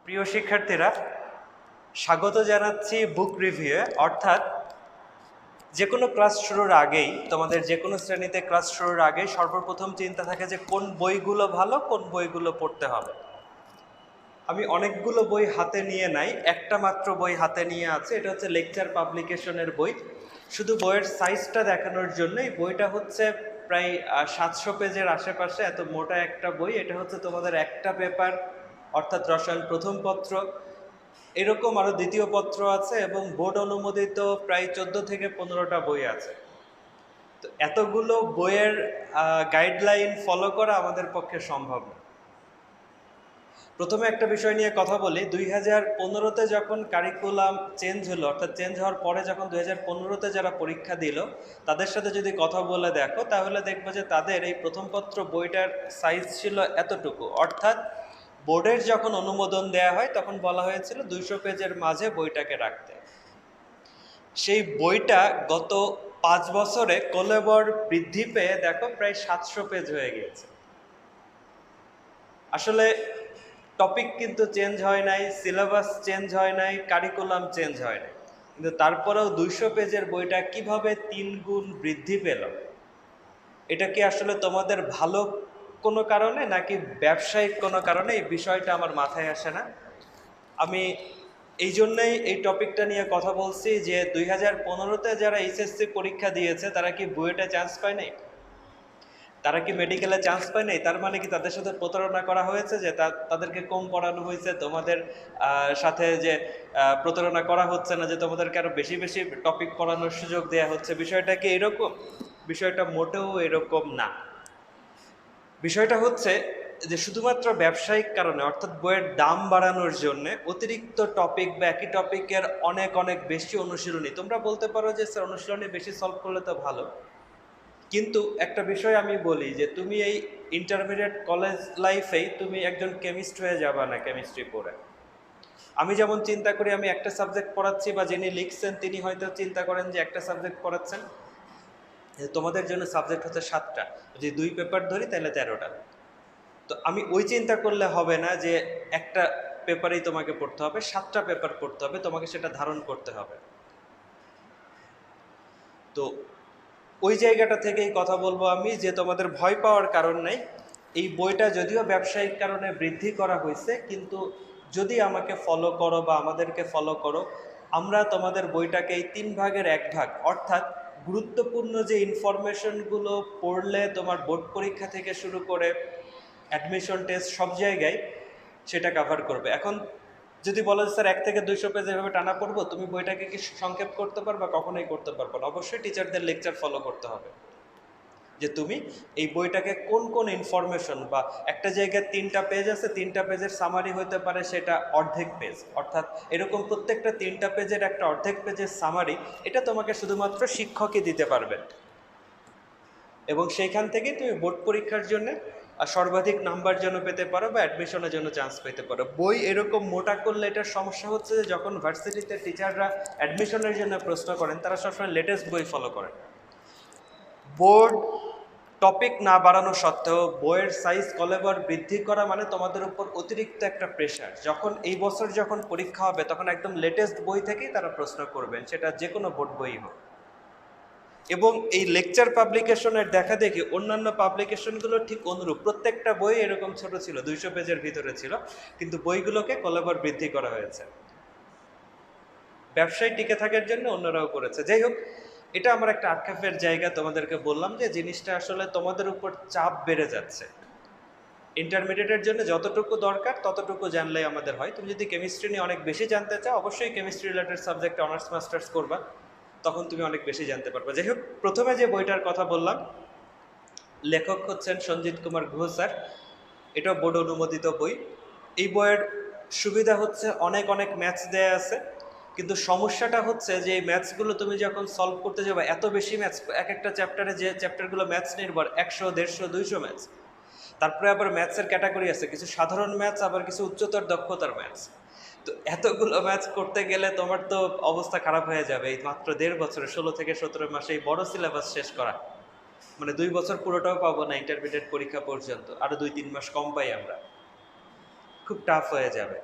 প্রিয় শিক্ষার্থীরা, স্বাগত জানাচ্ছি বুক রিভিউয়ে। অর্থাৎ যে কোনো ক্লাস শুরুর আগেই, তোমাদের যে কোনো শ্রেণীতে ক্লাস শুরুর আগেই সর্বপ্রথম চিন্তা থাকে যে কোন বইগুলো ভালো, কোন বইগুলো পড়তে হবে। আমি অনেকগুলো বই হাতে নিয়ে নাই, একটা মাত্র বই হাতে নিয়ে আছে, এটা হচ্ছে লেকচার পাবলিকেশনের বই। শুধু বইয়ের সাইজটা দেখানোর জন্যই, বইটা হচ্ছে প্রায় 700 পেজের আশেপাশে, এত মোটা একটা বই। এটা হচ্ছে তোমাদের একটা পেপার, অর্থাৎ রসায়ন প্রথম পত্র, এরকম আরও দ্বিতীয় পত্র আছে এবং বোর্ড অনুমোদিত প্রায় 14 থেকে 15টা বই আছে। তো এতগুলো বইয়ের গাইডলাইন ফলো করা আমাদের পক্ষে সম্ভব না। প্রথমে একটা বিষয় নিয়ে কথা বলি। 2015-তে যখন কারিকুলাম চেঞ্জ হলো, অর্থাৎ চেঞ্জ হওয়ার পরে যখন 2015-তে যারা পরীক্ষা দিল, তাদের সাথে যদি কথা বলে দেখো তাহলে দেখবো যে তাদের এই প্রথম পত্র বইটার সাইজ ছিল এতটুকু। অর্থাৎ বোর্ডের যখন অনুমোদন দেয়া হয় তখন বলা হয়েছিল 200 পেজের মাঝে বইটাকে রাখতে। সেই বইটা গত 5 বছরে কলেবর বৃদ্ধি পেয়ে দেখো প্রায় 700 পেজ হয়ে গিয়েছে। আসলে টপিক কিন্তু চেঞ্জ হয় নাই, সিলেবাস চেঞ্জ হয় নাই, কারিকুলাম চেঞ্জ হয় নাই, কিন্তু তারপরেও 200 পেজের বইটা কিভাবে 3 গুণ বৃদ্ধি পেল? এটা কি আসলে তোমাদের ভালো কোনো কারণে নাকি ব্যবসায়িক কোনো কারণে? এই বিষয়টা আমার মাথায় আসে না। আমি এই জন্যই এই টপিকটা নিয়ে কথা বলছি যে 2015-তে যারা এইচএসসি পরীক্ষা দিয়েছে তারা কি বুয়েটে চান্স পায় নাই? তারা কি মেডিকেলে চান্স পায় নাই? তার মানে কি তাদের সাথে প্রতারণা করা হয়েছে, যে তাদেরকে কম পড়ানো হয়েছে? তোমাদের সাথে যে প্রতারণা করা হচ্ছে না, যে তোমাদেরকে আরো বেশি বেশি টপিক পড়ানোর সুযোগ দেওয়া হচ্ছে? বিষয়টা কি এরকম? বিষয়টা মোটেও এরকম না। বিষয়টা হচ্ছে যে শুধুমাত্র ব্যবসায়িক কারণে, অর্থাৎ বইয়ের দাম বাড়ানোর জন্য অতিরিক্ত টপিক বা একই টপিকের অনেক অনেক বেশি অনুশীলনী। তোমরা বলতে পারো যে স্যার অনুশীলনী বেশি সলভ করলে তো ভালো, কিন্তু একটা বিষয় আমি বলি যে তুমি এই ইন্টারমিডিয়েট কলেজ লাইফেই তুমি একজন কেমিস্ট হয়ে যাবা না কেমিস্ট্রি পড়ে। আমি যেমন চিন্তা করি আমি একটা সাবজেক্ট পড়াচ্ছি, বা যিনি লিখছেন তিনি হয়তো চিন্তা করেন যে একটা সাবজেক্ট পড়াচ্ছেন, তোমাদের জন্য সাবজেক্ট হচ্ছে 7টা, যদি 2 পেপার ধরি তাহলে 13টা। তো আমি ওই চিন্তা করলে হবে না যে একটা পেপারেই তোমাকে পড়তে হবে, 7টা পেপার পড়তে হবে, তোমাকে সেটা ধারণ করতে হবে। তো ওই জায়গাটা থেকেই কথা বলবো আমি যে তোমাদের ভয় পাওয়ার কারণ নেই। এই বইটা যদিও ব্যবসায়িক কারণে বৃদ্ধি করা হয়েছে, কিন্তু যদি আমাকে ফলো করো বা আমাদেরকে ফলো করো, আমরা তোমাদের বইটাকে এই 3 ভাগের 1 ভাগ, অর্থাৎ গুরুত্বপূর্ণ যে ইনফরমেশনগুলো পড়লে তোমার বোর্ড পরীক্ষা থেকে শুরু করে অ্যাডমিশন টেস্ট সব জায়গায় সেটা কভার করবে। এখন যদি বলো যে স্যার 1 থেকে 200 পেজ এভাবে টানা পড়বো, তুমি বইটাকে কি সংক্ষেপ করতে পারবা? কখনোই করতে পারবো না। অবশ্যই টিচারদের লেকচার ফলো করতে হবে, যে তুমি এই বইটাকে কোন কোন ইনফরমেশন, বা একটা জায়গায় 3টা পেজ আছে, 3টা পেজের সামারি হতে পারে সেটা অর্ধেক পেজ, অর্থাৎ এরকম প্রত্যেকটা 3টা পেজের একটা অর্ধেক পেজের সামারি, এটা তোমাকে শুধুমাত্র শিক্ষকই দিতে পারবেন, এবং সেইখান থেকে তুমি বোর্ড পরীক্ষার জন্য সর্বাধিক নাম্বার যেন পেতে পারো বা অ্যাডমিশনের জন্য চান্স পেতে পারো। বই এরকম মোটা করলে এটার সমস্যা হচ্ছে যে যখন ভার্সিটিতে টিচাররা অ্যাডমিশনের জন্য প্রশ্ন করেন, তারা সবসময় লেটেস্ট বই ফলো করেন। বোর্ড টপিক না বাড়ানো সত্ত্বেও বইয়ের সাইজ কলেবর বৃদ্ধি করা মানে তোমাদের উপর অতিরিক্ত একটা প্রেশার। যখন এই বছর যখন পরীক্ষা হবে তখন একদম লেটেস্ট বই থেকেই তারা প্রশ্ন করবেন, সেটা যে কোনো বোর্ড বই হোক। এবং এই লেকচার পাবলিকেশনের দেখা দেখি অন্যান্য পাবলিকেশনগুলো ঠিক অনুরূপ, প্রত্যেকটা বই এরকম ছোট ছিল, 200 পেজের ভিতরে ছিল, কিন্তু বইগুলোকে কলেবর বৃদ্ধি করা হয়েছে। ব্যবসায় টিকে থাকার জন্য অন্যরাও করেছে। যাই হোক, এটা আমার একটা আক্ষেপের জায়গা। তোমাদেরকে বললাম যে জিনিসটা আসলে তোমাদের উপর চাপ বেড়ে যাচ্ছে। ইন্টারমিডিয়েটের জন্য যতটুকু দরকার ততটুকু জানলেই আমাদের হয়। তুমি যদি কেমিস্ট্রি নিয়ে অনেক বেশি জানতে চাও, অবশ্যই কেমিস্ট্রি রিলেটেড সাবজেক্টে অনার্স মাস্টার্স করবা, তখন তুমি অনেক বেশি জানতে পারবে। যাই হোক, প্রথমে যে বইটার কথা বললাম, লেখক হচ্ছেন সঞ্জিত কুমার গুহ স্যার। এটাও বোর্ড অনুমোদিত বই। এই বইয়ের সুবিধা হচ্ছে অনেক অনেক ম্যাথস দেয়া আছে, কিন্তু সমস্যাটা হচ্ছে যে এই ম্যাথসগুলো তুমি যখন সলভ করতে যাবে, এত বেশি ম্যাথস, এক একটা চ্যাপ্টারে যে চ্যাপ্টারগুলো ম্যাথস নির্ভর, 100, 150, 200 ম্যাথস। তারপরে আবার ম্যাথসের ক্যাটাগরি আছে, কিছু সাধারণ ম্যাথস, আবার কিছু উচ্চতর দক্ষতার ম্যাথস। তো এতগুলো ম্যাথস করতে গেলে তোমার তো অবস্থা খারাপ হয়ে যাবে। এই মাত্র 1.5 বছরে 16 থেকে 17 মাসে এই বড় সিলেবাস শেষ করা মানে 2 বছর পুরোটাও পাবো না, ইন্টারমিডিয়েট পরীক্ষা পর্যন্ত আরো 2-3 মাস কম পাই আমরা, খুব টাফ হয়ে যাবে।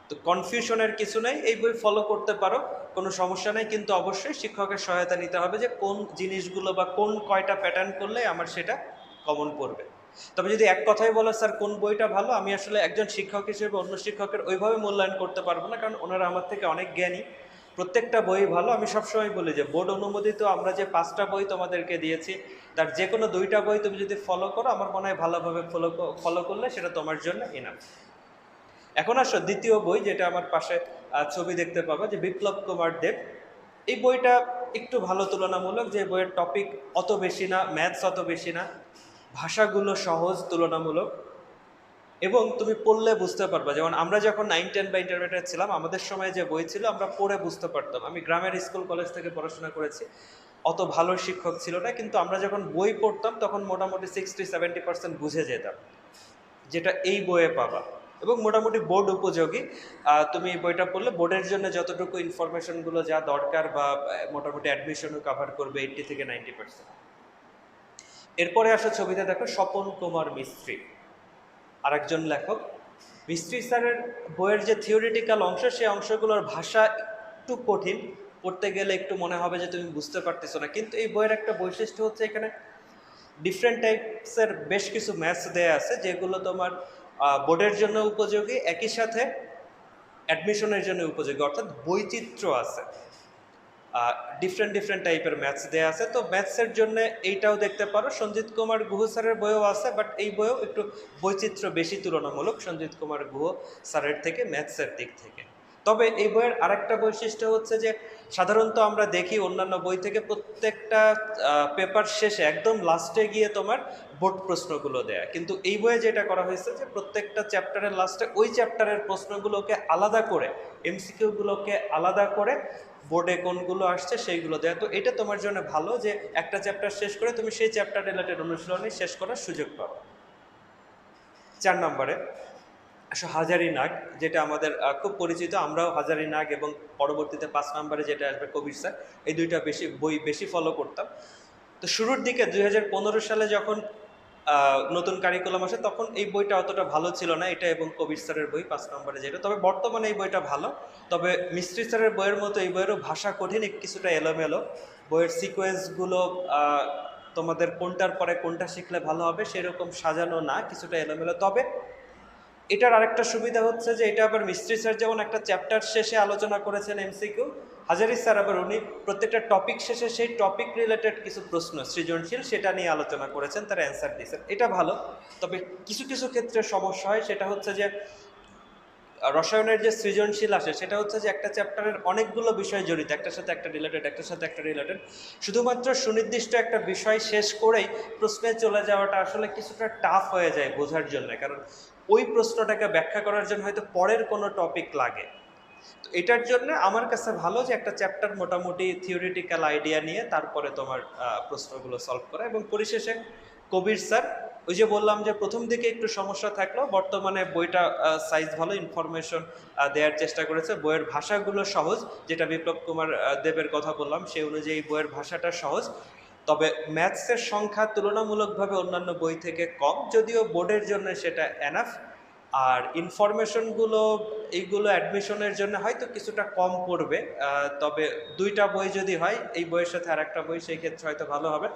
তো কনফিউশনের কিছু নেই, এই বই ফলো করতে পারো, কোনো সমস্যা নেই। কিন্তু অবশ্যই শিক্ষকের সহায়তা নিতে হবে যে কোন জিনিসগুলো বা কোন কয়টা প্যাটার্ন করলে আমার সেটা কমন পড়বে। তবে যদি এক কথাই বলো স্যার কোন বইটা ভালো, আমি আসলে একজন শিক্ষক হিসেবে অন্য শিক্ষকের ওইভাবে মূল্যায়ন করতে পারবো না, কারণ ওনারা আমার থেকে অনেক জ্ঞানী। প্রত্যেকটা বই ভালো। আমি সবসময় বলি যে বোর্ড অনুমোদিত আমরা যে 5টা বই তোমাদেরকে দিয়েছি, তার যে কোনো 2টা বই তুমি যদি ফলো করো, আমার মনে হয় ভালোভাবে ফলো করলে সেটা তোমার জন্য ইনাফ। এখন আসো দ্বিতীয় বই, যেটা আমার পাশে ছবি দেখতে পাবো, যে বিপ্লব কুমার দেব। এই বইটা একটু ভালো তুলনামূলক, যে বইয়ের টপিক অত বেশি না, ম্যাথস অত বেশি না, ভাষাগুলো সহজ তুলনামূলক, এবং তুমি পড়লে বুঝতে পারবা। যেমন আমরা যখন 9-10 বা ইন্টারমিডিয়েট ছিলাম, আমাদের সময় যে বই ছিল আমরা পড়ে বুঝতে পারতাম। আমি গ্রামের স্কুল কলেজ থেকে পড়াশোনা করেছি, অত ভালো শিক্ষক ছিল না, কিন্তু আমরা যখন বই পড়তাম তখন মোটামুটি 60-70% বুঝে যেতাম, যেটা এই বইয়ে পাবা, এবং মোটামুটি বোর্ড উপযোগী। তুমি এই বইটা পড়লে বোর্ডের জন্য যতটুকু ইনফরমেশনগুলো যা দরকার, বা মোটামুটি অ্যাডমিশনও কভার করবে 80-90%। এরপরে আসো ছবিতে দেখো স্বপন কুমার মিস্ত্রি, আরেকজন লেখক। মিস্ত্রি স্যারের বইয়ের যে থিওরিটিক্যাল অংশ, সেই অংশগুলোর ভাষা একটু কঠিন, পড়তে গেলে একটু মনে হবে যে তুমি বুঝতে পারতেছো না। কিন্তু এই বইয়ের একটা বৈশিষ্ট্য হচ্ছে এখানে ডিফারেন্ট টাইপসের বেশ কিছু ম্যাথস দেয়া আছে, যেগুলো তোমার বোর্ডের জন্য উপযোগী, একই সাথে অ্যাডমিশনের জন্য উপযোগী, অর্থাৎ বৈচিত্র্য আছে। ডিফারেন্ট ডিফারেন্ট টাইপের ম্যাথস দেওয়া আছে। তো ম্যাথসের জন্য এইটাও দেখতে পারো। সঞ্জিত কুমার গুহ স্যারের বইও আছে, বাট এই বইও একটু বৈচিত্র্য বেশি তুলনামূলক সঞ্জিত কুমার গুহ স্যারের থেকে, ম্যাথসের দিক থেকে। তবে এই বইয়ের আরেকটা বৈশিষ্ট্য হচ্ছে যে সাধারণত আমরা দেখি অন্যান্য বই থেকে প্রত্যেকটা পেপার শেষে একদম লাস্টে গিয়ে তোমার বোর্ড প্রশ্নগুলো দেয়া, কিন্তু এই বইয়ে যেটা করা হয়েছে যে প্রত্যেকটা চ্যাপ্টারের লাস্টে ওই চ্যাপ্টারের প্রশ্নগুলোকে আলাদা করে, এমসিকিউগুলোকে আলাদা করে বোর্ডে কোনগুলো আসছে সেইগুলো দেয়া। তো এটা তোমার জন্য ভালো যে একটা চ্যাপ্টার শেষ করে তুমি সেই চ্যাপ্টার রিলেটেড অনুশীলনী শেষ করার সুযোগ পাও। 4 নম্বরে আসলে হাজারি নাগ, যেটা আমাদের খুব পরিচিত, আমরাও হাজারি নাগ, এবং পরবর্তীতে 5 নম্বরে যেটা আসবে কবির স্যার, এই দুইটা বই বেশি ফলো করতাম। তো শুরুর দিকে 2015 সালে যখন নতুন কারিকুলাম আসে, তখন এই বইটা অতটা ভালো ছিল না, এটা এবং কবির স্যারের বই 5 নম্বরে যেটা। তবে বর্তমানে এই বইটা ভালো। তবে মিস্ত্রি স্যারের বইয়ের মতো এই বইয়েরও ভাষা কঠিন, কিছুটা এলোমেলো। বইয়ের সিকোয়েন্সগুলো তোমাদের কোনটার পরে কোনটা শিখলে ভালো হবে সেরকম সাজানো না, কিছুটা এলোমেলো। তবে এটার আরেকটা সুবিধা হচ্ছে যে এটা আবার মিস্ত্রি স্যার যেমন একটা চ্যাপ্টার শেষে আলোচনা করেছেন এমসিকিউ, হাজারি স্যার আবার উনি প্রত্যেকটা টপিক শেষে সেই টপিক রিলেটেড কিছু প্রশ্ন সৃজনশীল সেটা নিয়ে আলোচনা করেছেন, তার অ্যান্সার দিয়েছেন, এটা ভালো। তবে কিছু কিছু ক্ষেত্রে সমস্যা হয়, সেটা হচ্ছে যে রসায়নের যে সৃজনশীল আসে সেটা হচ্ছে যে একটা চ্যাপ্টারের অনেকগুলো বিষয় জড়িত, একটার সাথে একটা রিলেটেড, একটার সাথে একটা রিলেটেড। শুধুমাত্র সুনির্দিষ্ট একটা বিষয় শেষ করেই প্রশ্নে চলে যাওয়াটা আসলে কিছুটা টাফ হয়ে যায় বোঝার জন্য, কারণ ওই প্রশ্নটাকে ব্যাখ্যা করার জন্য হয়তো পরের কোনো টপিক লাগে। তো এটার জন্য আমার কাছে ভালো যে একটা চ্যাপ্টার মোটামুটি থিওরিটিক্যাল আইডিয়া নিয়ে তারপরে তোমার প্রশ্নগুলো সলভ করা। এবং পরিশেষে কবির স্যার, ওই যে বললাম যে প্রথম দিকে একটু সমস্যা থাকলেও বর্তমানে বইটা সাইজ ভালো, ইনফরমেশন দেওয়ার চেষ্টা করেছে, বইয়ের ভাষাগুলো সহজ, যেটা বিপ্লব কুমার দেবের কথা বললাম সেই অনুযায়ী বইয়ের ভাষাটা সহজ। তবে ম্যাথসের সংখ্যা তুলনামূলকভাবে অন্যান্য বই থেকে কম, যদিও বোর্ডের জন্য সেটা এনাফ। আর ইনফরমেশনগুলো এইগুলো অ্যাডমিশনের জন্য হয়তো কিছুটা কম পড়বে, তবে 2টা বই যদি হয়, এই বইয়ের সাথে আর একটা বই, সেই ক্ষেত্রে হয়তো ভালো হবে।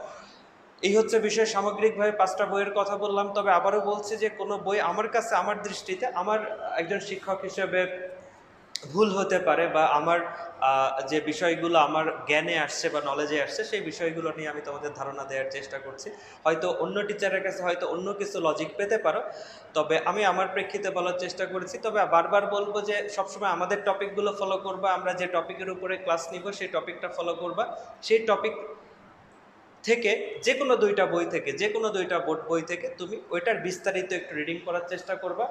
এই হচ্ছে বিষয়। সামগ্রিকভাবে 5টা বইয়ের কথা বললাম। তবে আবারও বলছি যে কোনো বই আমার কাছে, আমার দৃষ্টিতে, আমার একজন শিক্ষক হিসেবে ভুল হতে পারে, বা আমার যে বিষয়গুলো আমার জ্ঞানে আসছে বা নলেজে আসছে সেই বিষয়গুলো নিয়ে আমি তোমাদের ধারণা দেওয়ার চেষ্টা করছি। হয়তো অন্য টিচারের কাছে হয়তো অন্য কিছু লজিক পেতে পারো, তবে আমি আমার প্রেক্ষিতে বলার চেষ্টা করেছি। তবে বারবার বলবো যে সবসময় আমাদের টপিকগুলো ফলো করবা, আমরা যে টপিকের উপরে ক্লাস নিব সেই টপিকটা ফলো করবা। সেই টপিক থেকে যে কোনো 2টা বই থেকে, যে কোনো 2টা বোর্ড বই থেকে তুমি ওইটার বিস্তারিত একটু রিডিং করার চেষ্টা করবা।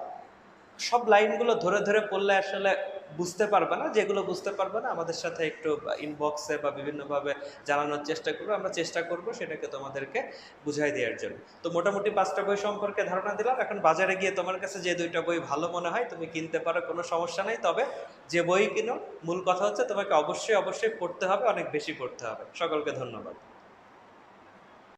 সব লাইনগুলো ধরে ধরে পড়লে আসলে বুঝতে পারবে না, যেগুলো বুঝতে পারবে না আমাদের সাথে একটু ইনবক্সে বা বিভিন্নভাবে জানানোর চেষ্টা করবো, আমরা চেষ্টা করব সেটাকে তোমাদেরকে বুঝাই দেওয়ার জন্য। তো মোটামুটি 5টা বই সম্পর্কে ধারণা দিলাম। এখন বাজারে গিয়ে তোমার কাছে যে 2টা বই ভালো মনে হয় তুমি কিনতে পারো, কোনো সমস্যা নেই। তবে যে বই কিনো, মূল কথা হচ্ছে তোমাকে অবশ্যই অবশ্যই পড়তে হবে, অনেক বেশি পড়তে হবে। সকলকে ধন্যবাদ।